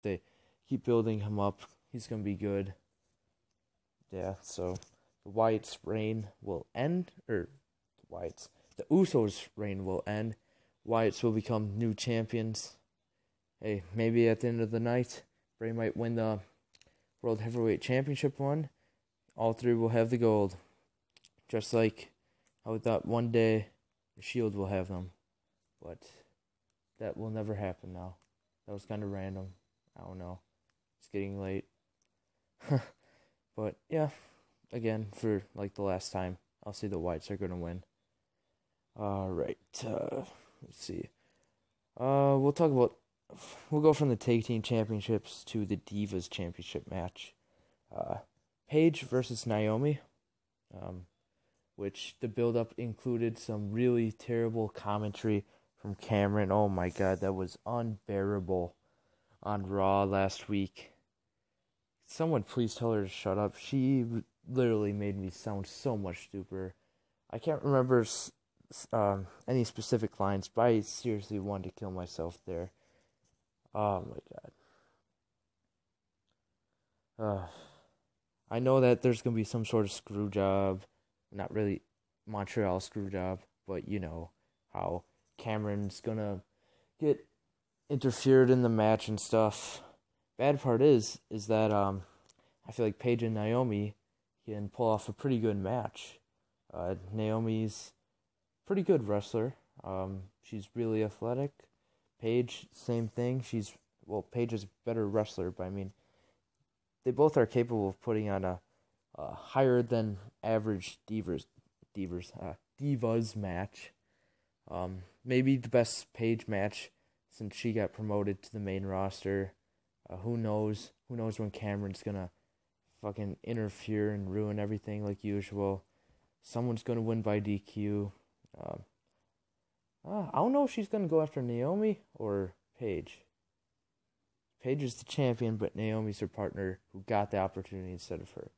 they keep building him up, he's going to be good. Yeah, so the Wyatt's reign will end, the Usos' reign will end. Wyatts will become new champions. Hey, maybe at the end of the night, Bray might win the World Heavyweight Championship one. All three will have the gold. Just like I thought one day the Shield will have them. But that will never happen now. That was kind of random. I don't know. It's getting late. But yeah, again, for like the last time, I'll say the Wyatts are going to win. Alright, let's see. We'll go from the Tag Team Championships to the Divas Championship match. Paige versus Naomi, which the build-up included some really terrible commentary from Cameron. Oh my god, that was unbearable on Raw last week. Someone please tell her to shut up. She literally made me sound so much stupider. I can't remember any specific lines, but I seriously wanted to kill myself there. Oh my god. I know that there's going to be some sort of screw job. Not really Montreal screw job, but you know how Cameron's going to get interfered in the match and stuff. Bad part is that I feel like Paige and Naomi can pull off a pretty good match. Naomi's pretty good wrestler. She's really athletic. Paige, same thing. Paige is a better wrestler, but I mean, they both are capable of putting on a higher than average divas match. Maybe the best Paige match since she got promoted to the main roster. Who knows? Who knows when Cameron's gonna fucking interfere and ruin everything like usual. Someone's gonna win by DQ. I don't know if she's gonna go after Naomi or Paige. Paige is the champion, but Naomi's her partner who got the opportunity instead of her.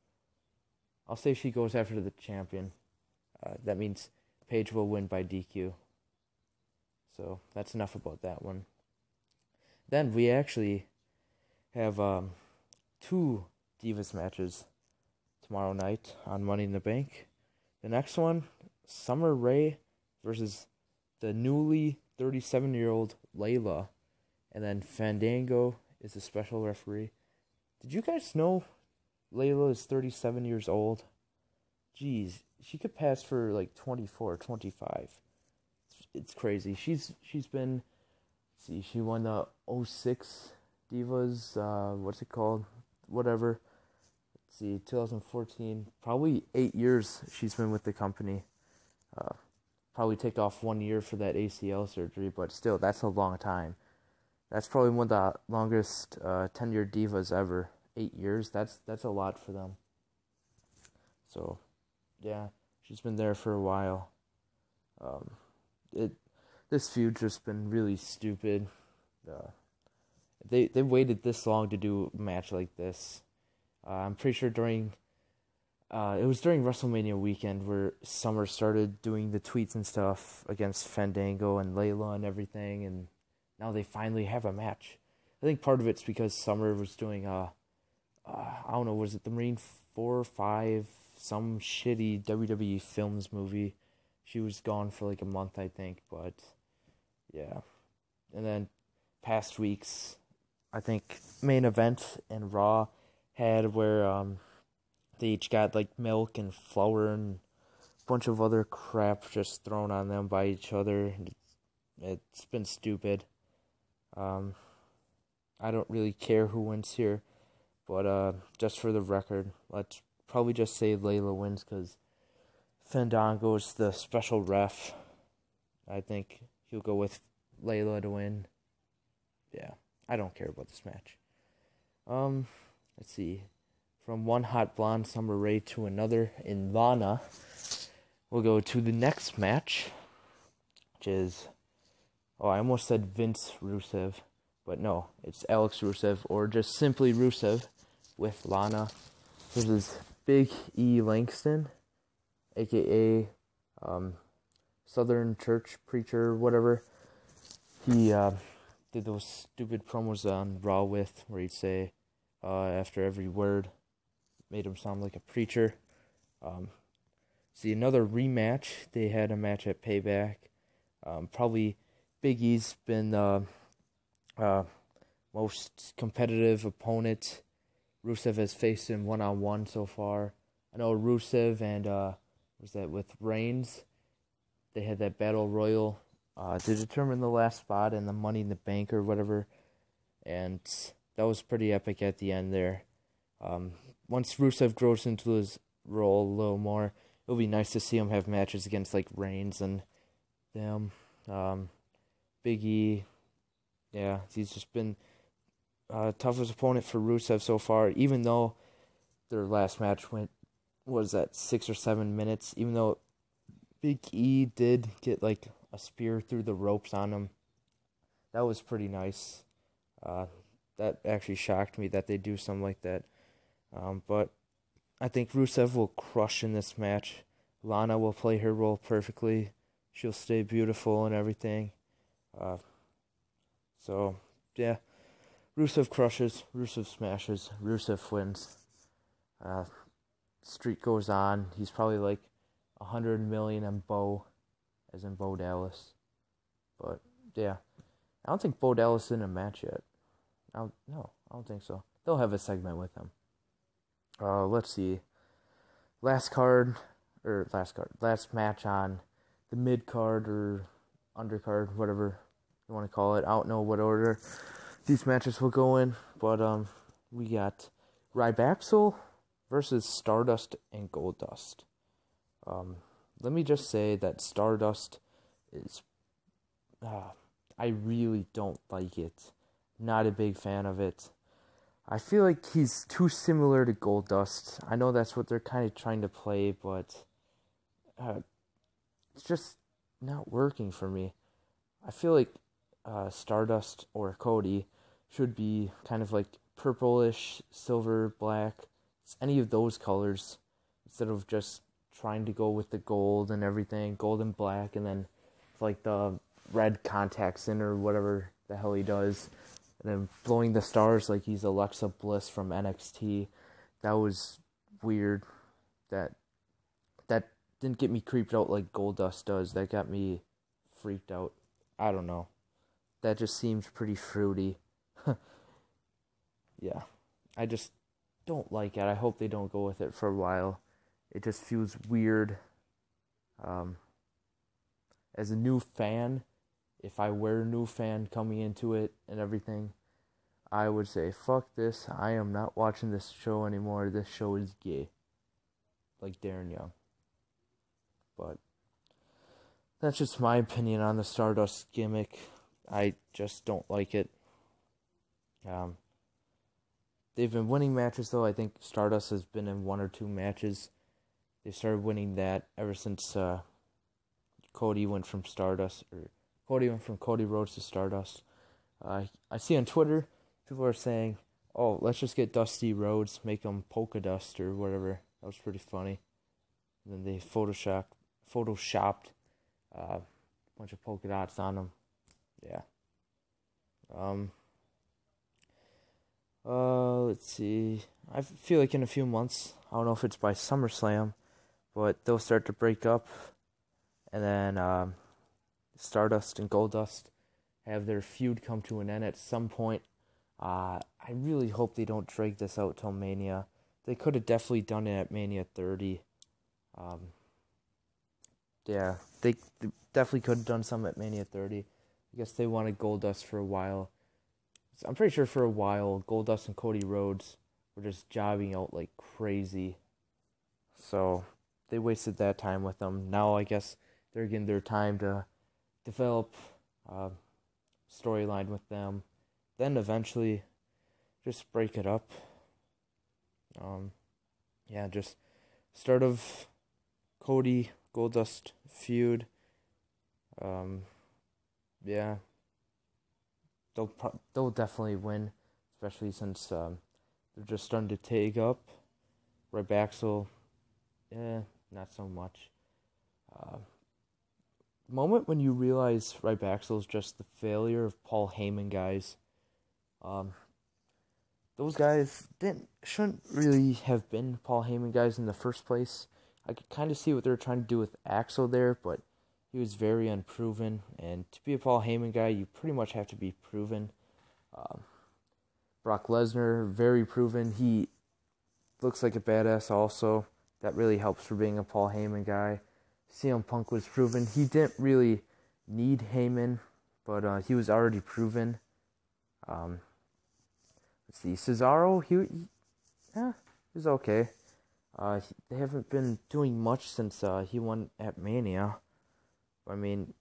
I'll say she goes after the champion. That means Paige will win by DQ. So that's enough about that one. Then we actually have 2 Divas matches tomorrow night on Money in the Bank. The next one, Summer Rae versus the newly 37-year-old Layla. And then Fandango is a special referee. Did you guys know Layla is 37 years old? Jeez, she could pass for like 24, 25. It's crazy. She's been, she won the 06 Divas, what's it called? Whatever. 2014. Probably 8 years she's been with the company. Probably take off 1 year for that ACL surgery, but still, that's a long time. That's probably one of the longest tenured divas ever. 8 years. That's a lot for them. So, yeah, she's been there for a while. This feud's just been really stupid. They waited this long to do a match like this. I'm pretty sure it was during WrestleMania weekend where Summer started doing the tweets and stuff against Fandango and Layla and everything, and now they finally have a match. I think part of it's because Summer was doing I don't know, was it the Marine 4 or 5, some shitty WWE Films movie. She was gone for like a month, I think, but yeah. And then past weeks, I think Main Event and Raw had where they each got like milk and flour and a bunch of other crap just thrown on them by each other. It's been stupid. I don't really care who wins here, but just for the record, let's probably just say Layla wins because Fandango's the special ref. I think he'll go with Layla to win. Yeah, I don't care about this match. Let's see. From one hot blonde Summer Rae to another in Lana, we'll go to the next match, which is, I almost said Vince Rusev, but no, it's Alex Rusev, or just simply Rusev, with Lana versus Big E Langston, a.k.a. Southern Church Preacher, whatever. He did those stupid promos on Raw with, where he'd say, after every word, made him sound like a preacher. See, another rematch. They had a match at Payback. Probably Big E's been the most competitive opponent Rusev has faced in one-on-one so far. I know Rusev and was that with Reigns? They had that battle royal to determine the last spot in the Money in the Bank or whatever, and that was pretty epic at the end there. Once Rusev grows into his role a little more, it'll be nice to see him have matches against like Reigns and them. Big E, yeah, he's just been toughest opponent for Rusev so far, even though their last match was at 6 or 7 minutes, even though Big E did get like a spear through the ropes on him. That was pretty nice. That actually shocked me that they do something like that. But I think Rusev will crush in this match. Lana will play her role perfectly. She'll stay beautiful and everything. So, yeah. Rusev crushes, Rusev smashes, Rusev wins. Streak goes on. He's probably like 100 million in Bo, as in Bo Dallas. But, yeah. I don't think Bo Dallas is in a match yet. No, I don't think so. They'll have a segment with him. Let's see. Last match on the mid card or undercard, whatever you want to call it. I don't know what order these matches will go in, but we got Rybaxel versus Stardust and Goldust. Let me just say that Stardust is, I really don't like it. Not a big fan of it. I feel like he's too similar to Goldust. I know that's what they're kind of trying to play, but it's just not working for me. I feel like Stardust or Cody should be kind of like purplish, silver, black. It's any of those colors instead of just trying to go with the gold and everything, gold and black, and then like the red contacts in or whatever the hell he does. And then blowing the stars like he's Alexa Bliss from NXT. That was weird. That didn't get me creeped out like Goldust does. That got me freaked out. I don't know. That just seems pretty fruity. Yeah. I just don't like it. I hope they don't go with it for a while. It just feels weird. As a new fan, if I were a new fan coming into it and everything, I would say, fuck this. I am not watching this show anymore. This show is gay. Like Darren Young. But that's just my opinion on the Stardust gimmick. I just don't like it. They've been winning matches, though. I think Stardust has been in 1 or 2 matches. They started winning that ever since Cody went from Cody Rhodes to Stardust. I see on Twitter, people are saying, oh, let's just get Dusty Rhodes, make him polka dust or whatever. That was pretty funny. And then they photoshopped a bunch of polka dots on him. Yeah. Let's see. I feel like in a few months, I don't know if it's by SummerSlam, but they'll start to break up. And then Stardust and Goldust have their feud come to an end at some point. I really hope they don't drag this out till Mania. They could have definitely done it at Mania 30. Yeah, they definitely could have done some at Mania 30. I guess they wanted Goldust for a while. I'm pretty sure for a while, Goldust and Cody Rhodes were just jobbing out like crazy. So they wasted that time with them. Now I guess they're getting their time to develop storyline with them. Then eventually just break it up. Just start of Cody Goldust feud. They'll definitely win, especially since they're just starting to take up. Rybaxel, not so much. moment when you realize Ryback is just the failure of Paul Heyman guys. Those guys shouldn't really have been Paul Heyman guys in the first place. I could kind of see what they were trying to do with Axel there, but he was very unproven. And to be a Paul Heyman guy, you pretty much have to be proven. Brock Lesnar, very proven. He looks like a badass also. That really helps for being a Paul Heyman guy. CM Punk was proven. He didn't really need Heyman, but he was already proven. Let's see, Cesaro, he was okay. They haven't been doing much since he won at Mania. I mean,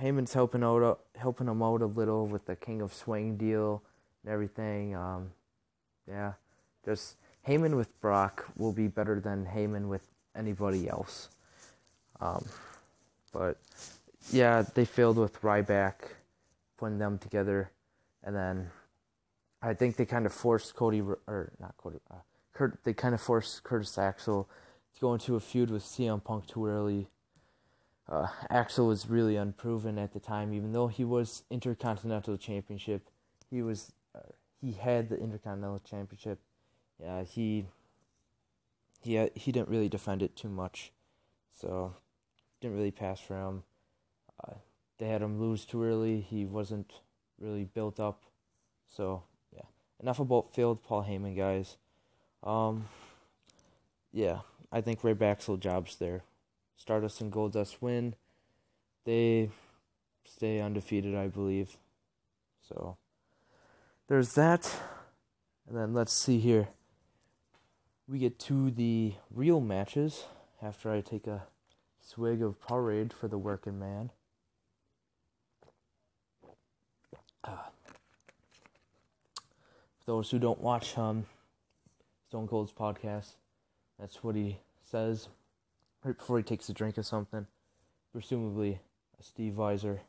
Heyman's helping him out a little with the King of Swing deal and everything. Just Heyman with Brock will be better than Heyman with anybody else. But yeah, they failed with Ryback, putting them together, and then I think they kind of forced they kind of forced Curtis Axel to go into a feud with CM Punk too early. Axel was really unproven at the time, even though he was Intercontinental Championship. He had the Intercontinental Championship. Yeah, he didn't really defend it too much, so didn't really pass for him. They had him lose too early. He wasn't really built up. So yeah, enough about failed Paul Heyman guys. Yeah, I think Ryback's job's there. Stardust and Goldust win. They stay undefeated, I believe. So there's that. And then let's see here. We get to the real matches after I take a swig of Powerade for the working man. For those who don't watch Stone Cold's podcast, that's what he says right before he takes a drink of something, presumably a Steve Weiser.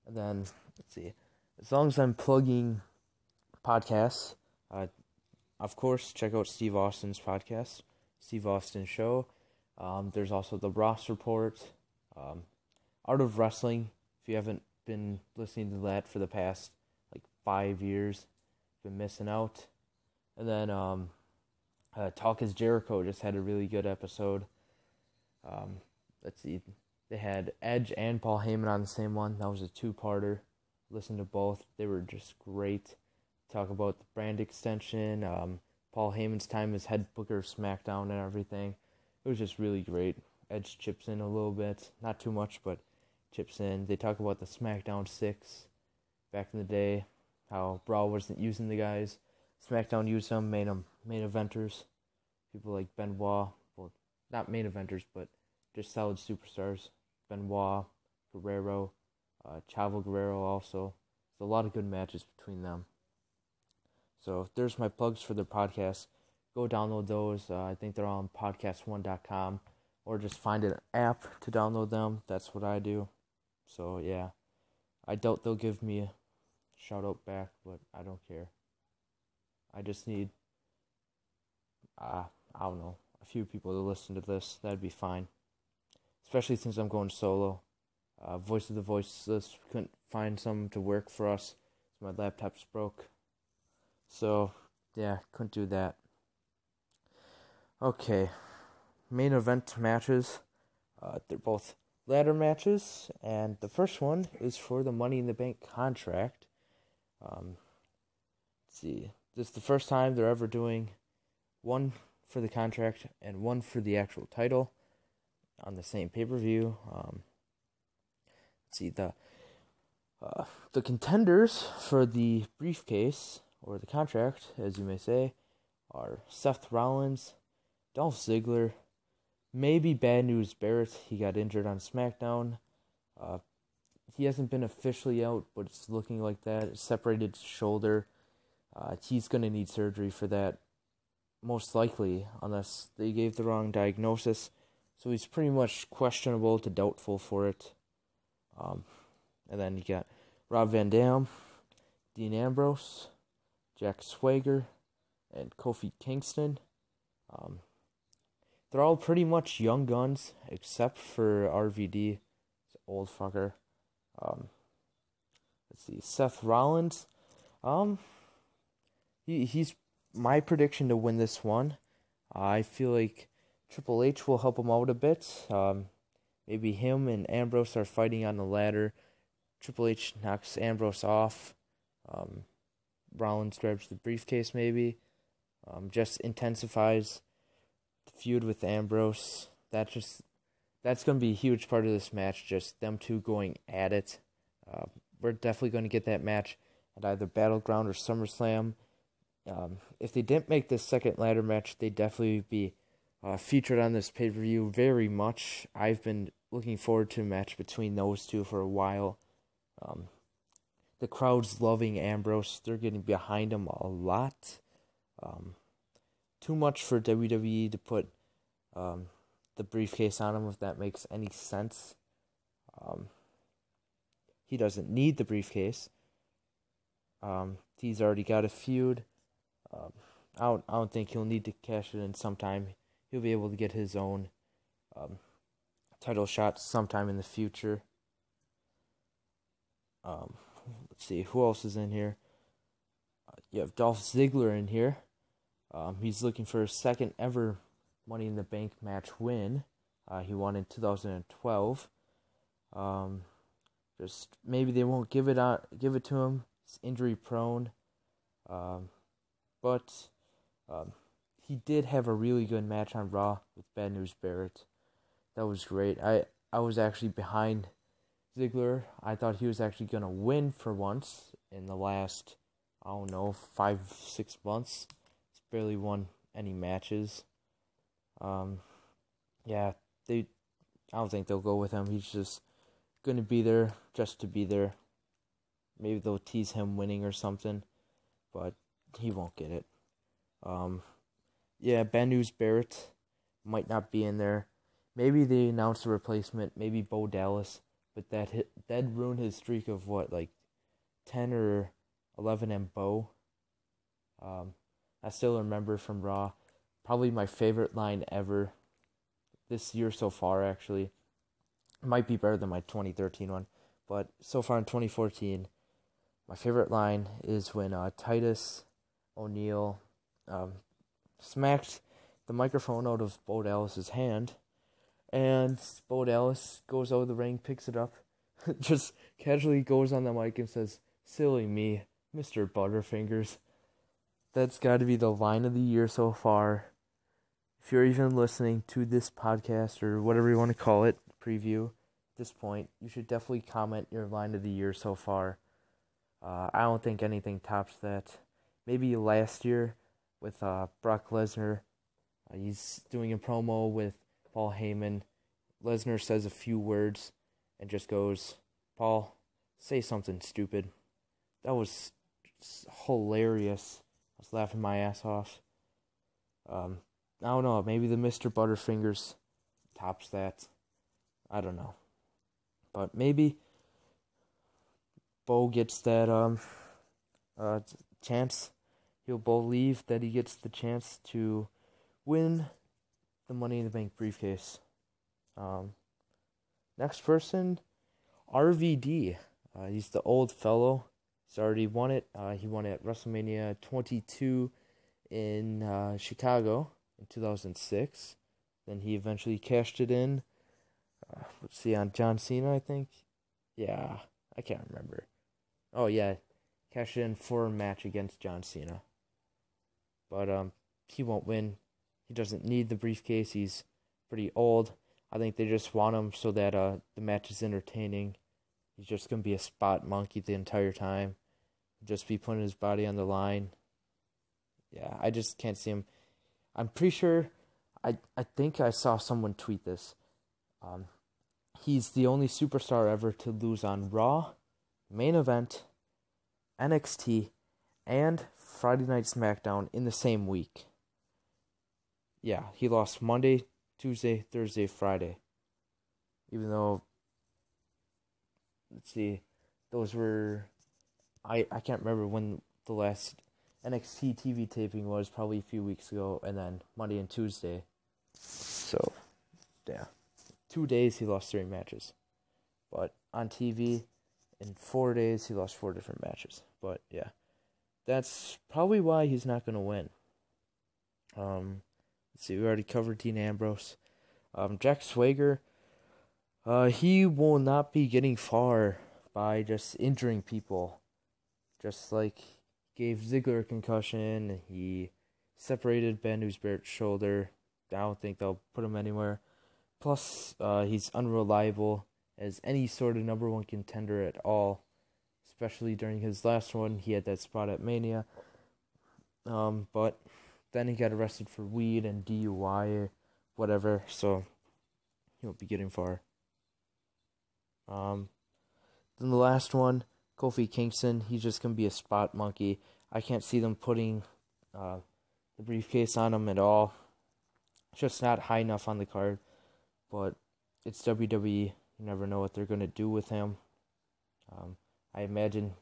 And then, let's see, as long as I'm plugging podcasts, of course, check out Steve Austin's podcast, Steve Austin Show. There's also the Ross Report, Art of Wrestling. If you haven't been listening to that for the past 5 years, been missing out. And then Talk is Jericho just had a really good episode. Let's see, they had Edge and Paul Heyman on the same one. That was a 2-parter. Listen to both. They were just great. Talk about the brand extension, Paul Heyman's time as head booker of SmackDown and everything. It was just really great. Edge chips in a little bit. Not too much, but chips in. They talk about the SmackDown 6 back in the day, how Raw wasn't using the guys. SmackDown used them, made them main eventers. People like Benoit, well, not main eventers, but just solid superstars. Benoit, Guerrero, Chavo Guerrero also. There's a lot of good matches between them. So there's my plugs for the podcast. Go download those. I think they're on podcast1.com, or just find an app to download them. That's what I do. So yeah, I doubt they'll give me a shout out back, but I don't care. I just need, I don't know, a few people to listen to this. That'd be fine. Especially since I'm going solo. Voice of the Voiceless, couldn't find some to work for us. My laptop's broke. So, yeah, couldn't do that. Okay, main event matches. They're both ladder matches, and the first one is for the Money in the Bank contract. Let's see, this is the first time they're ever doing one for the contract and one for the actual title on the same pay-per-view. Let's see, the contenders for the briefcase, or the contract, as you may say, are Seth Rollins, Dolph Ziggler, maybe Bad News Barrett. He got injured on SmackDown. He hasn't been officially out, but it's looking like that. It's separated shoulder. He's going to need surgery for that, most likely, unless they gave the wrong diagnosis. So he's pretty much questionable to doubtful for it. And then you got Rob Van Dam, Dean Ambrose, Jack Swagger, and Kofi Kingston. They're all pretty much young guns, except for RVD. old fucker. Let's see, Seth Rollins. He's my prediction to win this one. I feel like Triple H will help him out a bit. Maybe him and Ambrose are fighting on the ladder. Triple H knocks Ambrose off. Rollins grabs the briefcase maybe. Just intensifies the feud with Ambrose. That's going to be a huge part of this match, just them two going at it. We're definitely going to get that match at either Battleground or SummerSlam. If they didn't make this second ladder match, they'd definitely be featured on this pay-per-view very much. I've been looking forward to a match between those two for a while. The crowd's loving Ambrose. They're getting behind him a lot. Too much for WWE to put the briefcase on him, if that makes any sense. He doesn't need the briefcase. He's already got a feud. I don't think he'll need to cash it in sometime. He'll be able to get his own title shot sometime in the future. Let's see, who else is in here? You have Dolph Ziggler in here. He's looking for his second ever Money in the Bank match win. He won in 2012. Just maybe they won't give it to him. He's injury prone. But he did have a really good match on Raw with Bad News Barrett. That was great. I was actually behind Ziggler. I thought he was actually going to win for once in the last, 5-6 months. He's barely won any matches. I don't think they'll go with him. He's just going to be there just to be there. Maybe they'll tease him winning or something, but he won't get it. Bad News Barrett might not be in there. Maybe they announce a replacement, maybe Bo Dallas, but that'd ruin his streak of 10 or 11 and Bo. I still remember from Raw, probably my favorite line ever this year so far, actually. It might be better than my 2013 one, but so far in 2014, my favorite line is when Titus O'Neil smacked the microphone out of Bo Dallas's hand, and Bo Dallas goes out of the ring, picks it up, just casually goes on the mic and says, "Silly me, Mr. Butterfingers." That's got to be the line of the year so far. If you're even listening to this podcast or whatever you want to call it, preview, at this point, you should definitely comment your line of the year so far. I don't think anything tops that. Maybe last year with Brock Lesnar. He's doing a promo with Paul Heyman. Lesnar says a few words and just goes, "Paul, say something stupid." That was hilarious. I was laughing my ass off. I don't know. Maybe the Mr. Butterfingers tops that. I don't know. But maybe Bo gets that chance. He'll believe that he gets the chance to win the Money in the Bank briefcase. Next person, RVD. He's the old fellow. He's already won it. He won it at WrestleMania 22 in Chicago in 2006. Then he eventually cashed it in. On John Cena, I think. Yeah, I can't remember. Oh yeah, cashed it in for a match against John Cena. But he won't win. He doesn't need the briefcase. He's pretty old. I think they just want him so that the match is entertaining. He's just going to be a spot monkey the entire time. Just be putting his body on the line. Yeah, I just can't see him. I'm pretty sure, I think I saw someone tweet this. He's the only superstar ever to lose on Raw, Main Event, NXT, and Friday Night SmackDown in the same week. Yeah, he lost Monday, Tuesday, Thursday, Friday. Even though, those were, I can't remember when the last NXT TV taping was, probably a few weeks ago, and then Monday and Tuesday. So, yeah. 2 days he lost 3 matches. But on TV, in 4 days, he lost 4 different matches. But yeah, that's probably why he's not going to win. Let's see, we already covered Dean Ambrose. Jack Swagger, he will not be getting far by just injuring people. Just like gave Ziggler a concussion, he separated Ben Barrett's shoulder. I don't think they'll put him anywhere. Plus, he's unreliable as any sort of number one contender at all. Especially during his last one, he had that spot at Mania. But then he got arrested for weed and DUI or whatever, so he won't be getting far. Then the last one, Kofi Kingston, he's just going to be a spot monkey. I can't see them putting the briefcase on him at all. It's just not high enough on the card. But it's WWE. You never know what they're going to do with him. I imagine,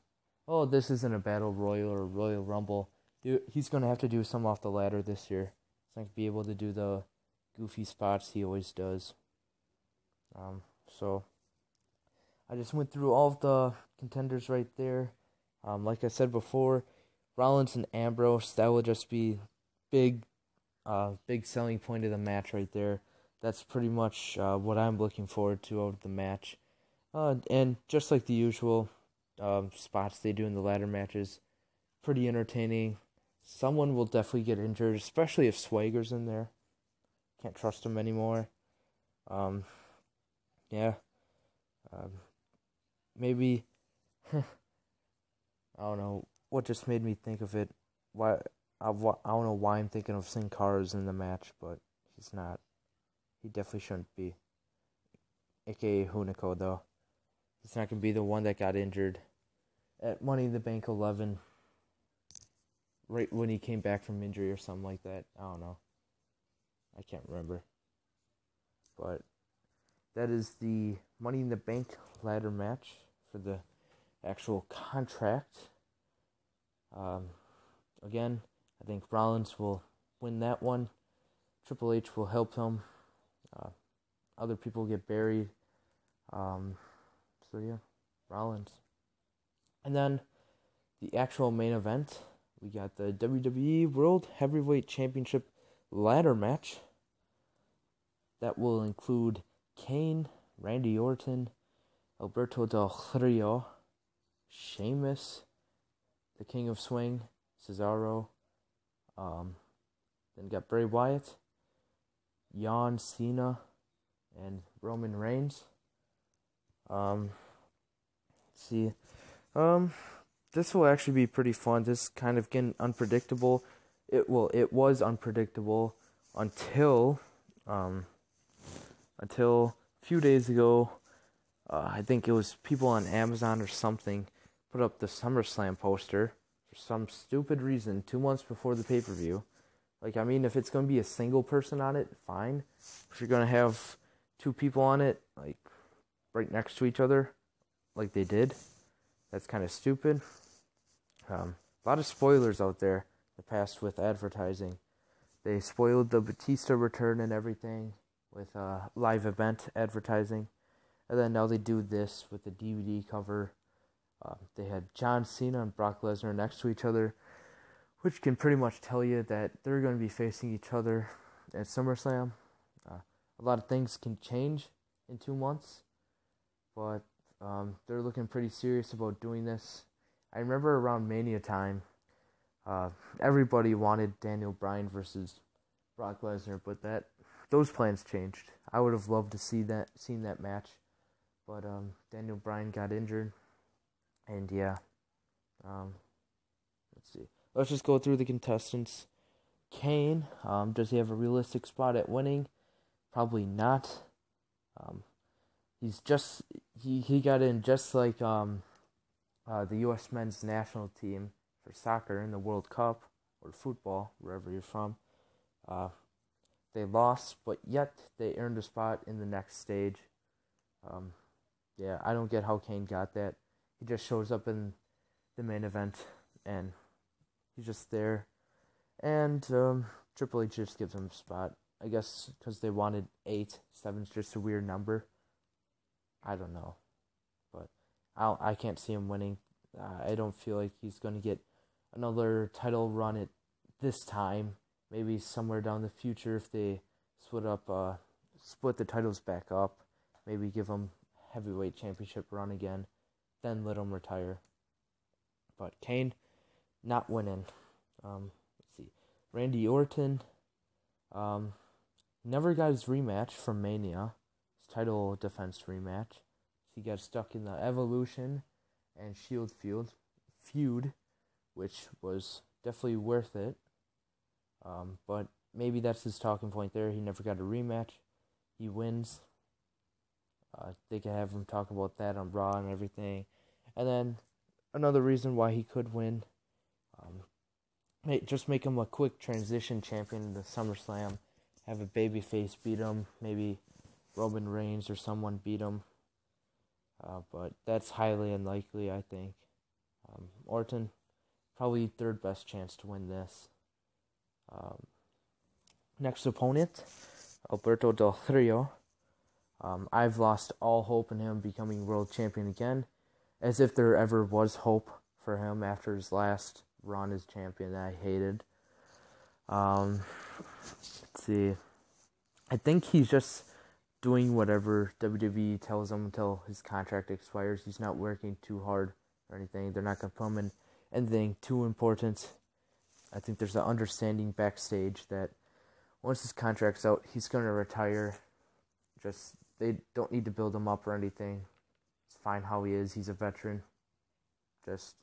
this isn't a Battle Royal or Royal Rumble. He's going to have to do some off the ladder this year. He's not going to be able to do the goofy spots he always does. So I just went through all of the contenders right there. Like I said before, Rollins and Ambrose, that will just be big selling point of the match right there. That's pretty much what I'm looking forward to out of the match. And just like the usual spots they do in the ladder matches, pretty entertaining. Someone will definitely get injured, especially if Swagger's in there. Can't trust him anymore. Maybe I don't know what just made me think of it. I don't know why I'm thinking of Sin Cara's in the match, but he's not. He definitely shouldn't be. AKA Hunico, though. He's not going to be the one that got injured at Money in the Bank 11. Right when he came back from injury or something like that. I don't know. I can't remember. But that is the Money in the Bank ladder match for the actual contract. Again, I think Rollins will win that one. Triple H will help him. Other people get buried. Rollins. And then the actual main event, we got the WWE World Heavyweight Championship ladder match. That will include Kane, Randy Orton, Alberto Del Rio, Sheamus, the King of Swing, Cesaro. Then got Bray Wyatt, John Cena, and Roman Reigns. Let's see. This will actually be pretty fun. This kind of getting unpredictable. It was unpredictable until a few days ago. I think it was people on Amazon or something put up the SummerSlam poster for some stupid reason 2 months before the pay-per-view. If it's going to be a single person on it, fine. If you're going to have 2 people on it, right next to each other, like they did, that's kind of stupid. A lot of spoilers out there the past with advertising. They spoiled the Batista return and everything with live event advertising. And then now they do this with the DVD cover. They had John Cena and Brock Lesnar next to each other, which can pretty much tell you that they're going to be facing each other at SummerSlam. A lot of things can change in 2 months, but they're looking pretty serious about doing this. I remember around Mania time, everybody wanted Daniel Bryan versus Brock Lesnar, but those plans changed. I would have loved to seen that match, but Daniel Bryan got injured, and let's see. Let's just go through the contestants. Kane, does he have a realistic spot at winning? Probably not. He got in just like the U.S. men's national team for soccer in the World Cup or football, wherever you're from. They lost, but yet they earned a spot in the next stage. I don't get how Kane got that. He just shows up in the main event and he's just there. And Triple H just gives him a spot. I guess because they wanted 8. 7's just a weird number. I don't know. I can't see him winning. I don't feel like he's going to get another title run at this time. Maybe somewhere down the future if they split the titles back up. Maybe give him heavyweight championship run again, then let him retire. But Kane, not winning. Let's see, Randy Orton, never got his rematch from Mania, his title defense rematch. He got stuck in the Evolution and Shield feud, which was definitely worth it. But maybe that's his talking point there. He never got a rematch. He wins. They could have him talk about that on Raw and everything. And then another reason why he could win, just make him a quick transition champion in the SummerSlam. Have a babyface beat him. Maybe Roman Reigns or someone beat him. But that's highly unlikely, I think. Orton, probably third best chance to win this. Next opponent, Alberto Del Rio. I've lost all hope in him becoming world champion again, as if there ever was hope for him after his last run as champion that I hated. Let's see. I think he's just doing whatever WWE tells him until his contract expires. He's not working too hard or anything. They're not going to put him in anything too important. I think there's an understanding backstage that once his contract's out, he's going to retire. They don't need to build him up or anything. It's fine how he is. He's a veteran. Just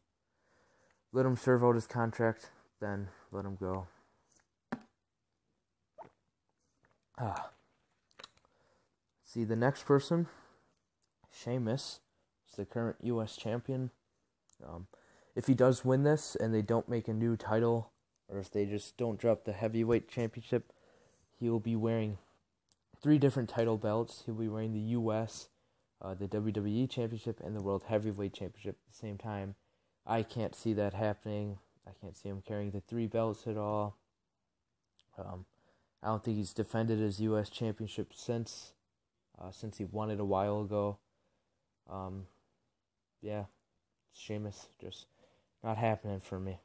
let him serve out his contract, then let him go. See, the next person, Sheamus, is the current U.S. champion. If he does win this and they don't make a new title, or if they just don't drop the heavyweight championship, he will be wearing 3 different title belts. He'll be wearing the U.S., the WWE championship, and the World Heavyweight Championship at the same time. I can't see that happening. I can't see him carrying the 3 belts at all. I don't think he's defended his U.S. championship since he won it a while ago. Yeah, Sheamus, just not happening for me.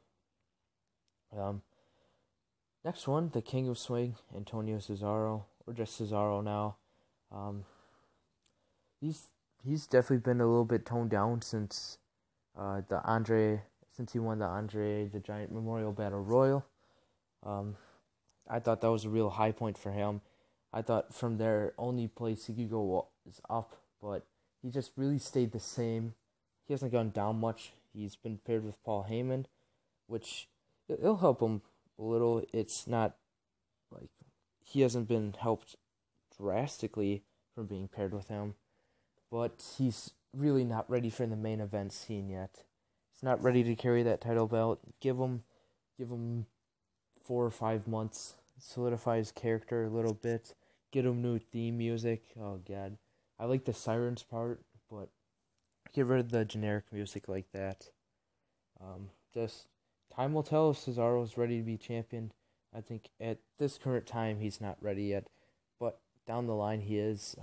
Next one, the King of Swing, Antonio Cesaro, or just Cesaro now. He's definitely been a little bit toned down since he won the Andre the Giant Memorial Battle Royal. I thought that was a real high point for him. I thought from there, only place he could go is up, but he just really stayed the same. He hasn't gone down much. He's been paired with Paul Heyman, which it'll help him a little. It's not like he hasn't been helped drastically from being paired with him, but he's really not ready for the main event scene yet. He's not ready to carry that title belt. Give him 4 or 5 months, solidify his character a little bit, get him new theme music. Oh God, I like the sirens part, but get rid of the generic music like that. Just time will tell if Cesaro is ready to be champion. I think at this current time he's not ready yet, but down the line he is.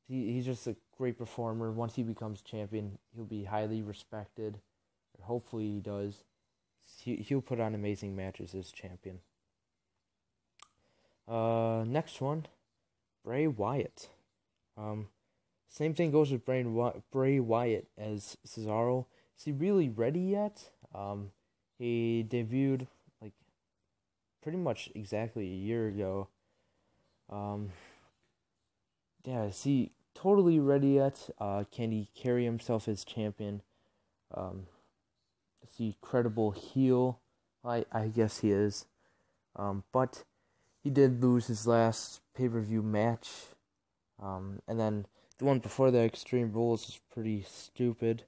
He's just a great performer. Once he becomes champion, he'll be highly respected. Or hopefully he does. He'll put on amazing matches as champion. Next one, Bray Wyatt. Same thing goes with Bray Wyatt as Cesaro. Is he really ready yet? He debuted like pretty much exactly a year ago. Is he totally ready yet? Can he carry himself as champion? Is he credible heel? I guess he is. But he did lose his last pay-per-view match. And then the one before that, Extreme Rules, is pretty stupid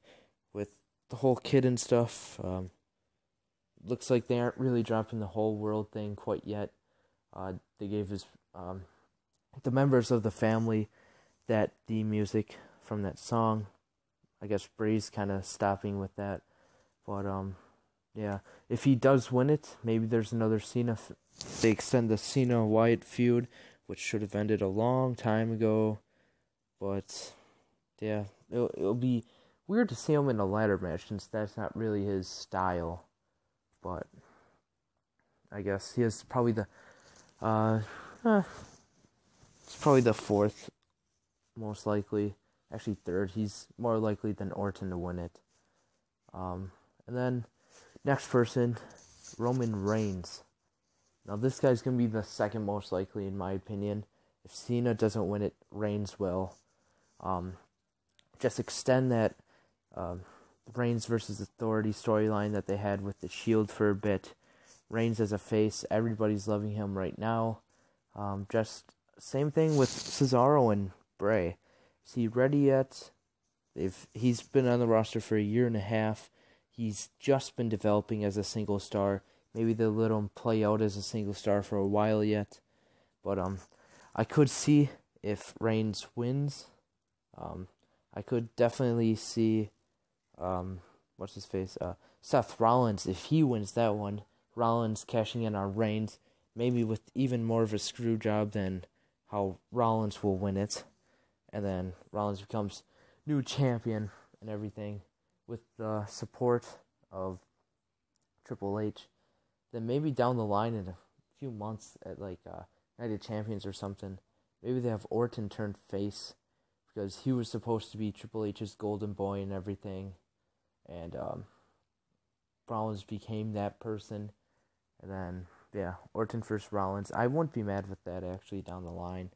with the whole kid and stuff. Looks like they aren't really dropping the whole world thing quite yet. They gave the members of the family that theme music from that song. I guess Bray's kind of stopping with that. But, if he does win it, maybe there's another Cena. They extend the Cena-Wyatt feud, which should have ended a long time ago. But, it'll be weird to see him in a ladder match since that's not really his style. But I guess he is probably it's probably the fourth most likely. Actually, third. He's more likely than Orton to win it. And then next person, Roman Reigns. Now this guy's gonna be the second most likely in my opinion. If Cena doesn't win it, Reigns will. Just extend that Reigns versus Authority storyline that they had with the Shield for a bit. Reigns as a face, everybody's loving him right now. Just same thing with Cesaro and Bray. Is he ready yet? He's been on the roster for a year and a half. He's just been developing as a single star. Maybe they'll let him play out as a single star for a while yet. But I could see if Reigns wins. I could definitely see what's his face? Seth Rollins, if he wins that one. Rollins cashing in on Reigns, maybe with even more of a screw job than how Rollins will win it. And then Rollins becomes new champion and everything with the support of Triple H. Then maybe down the line in a few months at like Night of Champions or something, maybe they have Orton turn face because he was supposed to be Triple H's golden boy and everything. And Rollins became that person. And then, yeah, Orton versus Rollins. I wouldn't be mad with that, actually, down the line.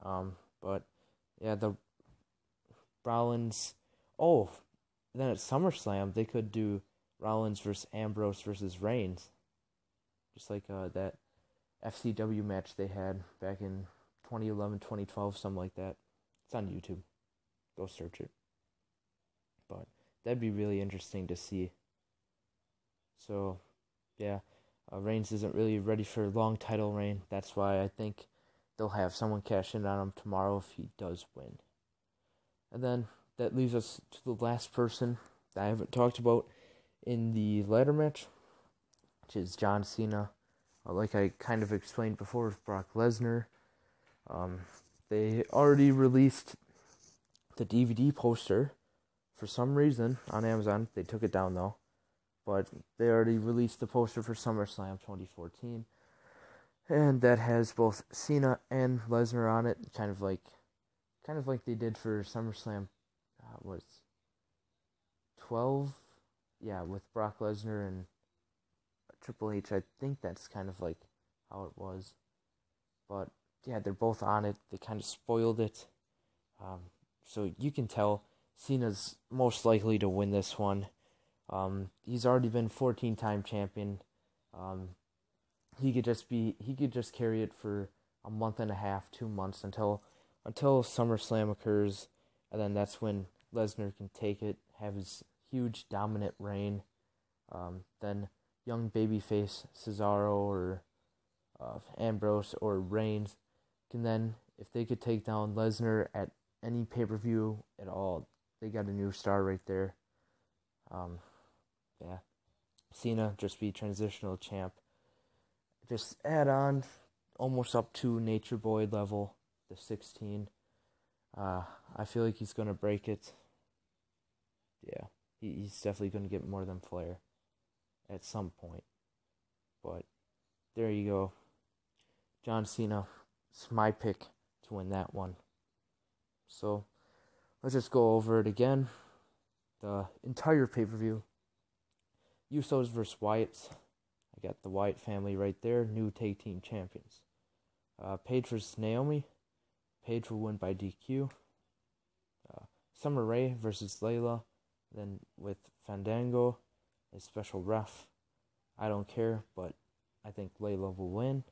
But, yeah, the Rollins... Oh, then at SummerSlam, they could do Rollins versus Ambrose versus Reigns. Just like that FCW match they had back in 2011, 2012, something like that. It's on YouTube. Go search it. But that'd be really interesting to see. So, yeah, Reigns isn't really ready for a long title reign. That's why I think they'll have someone cash in on him tomorrow if he does win. And then that leaves us to the last person that I haven't talked about in the ladder match, which is John Cena. Like I kind of explained before with Brock Lesnar. They already released the DVD poster for some reason on Amazon. They took it down though. But they already released the poster for SummerSlam 2014. And that has both Cena and Lesnar on it, kind of like they did for SummerSlam 12? Yeah, with Brock Lesnar and Triple H. I think that's kind of like how it was. But yeah, they're both on it. They kind of spoiled it. So you can tell Cena's most likely to win this one. He's already been 14-time champion. He could just carry it for a month and a half, 2 months until SummerSlam occurs, and then that's when Lesnar can take it, have his huge dominant reign. Then young babyface Cesaro or Ambrose or Reigns can then, if they could take down Lesnar at any pay-per-view at all, they got a new star right there. Yeah, Cena just be transitional champ. Just add on almost up to Nature Boy level, the 16. I feel like he's going to break it. Yeah, he's definitely going to get more than Flair at some point. But there you go. John Cena, it's my pick to win that one. So let's just go over it again. The entire pay-per-view. Usos versus Wyatts. I got the Wyatt family right there, new tag team champions. Paige versus Naomi. Paige will win by DQ. Summer Rae versus Layla. Then with Fandango, a special ref. I don't care, but I think Layla will win.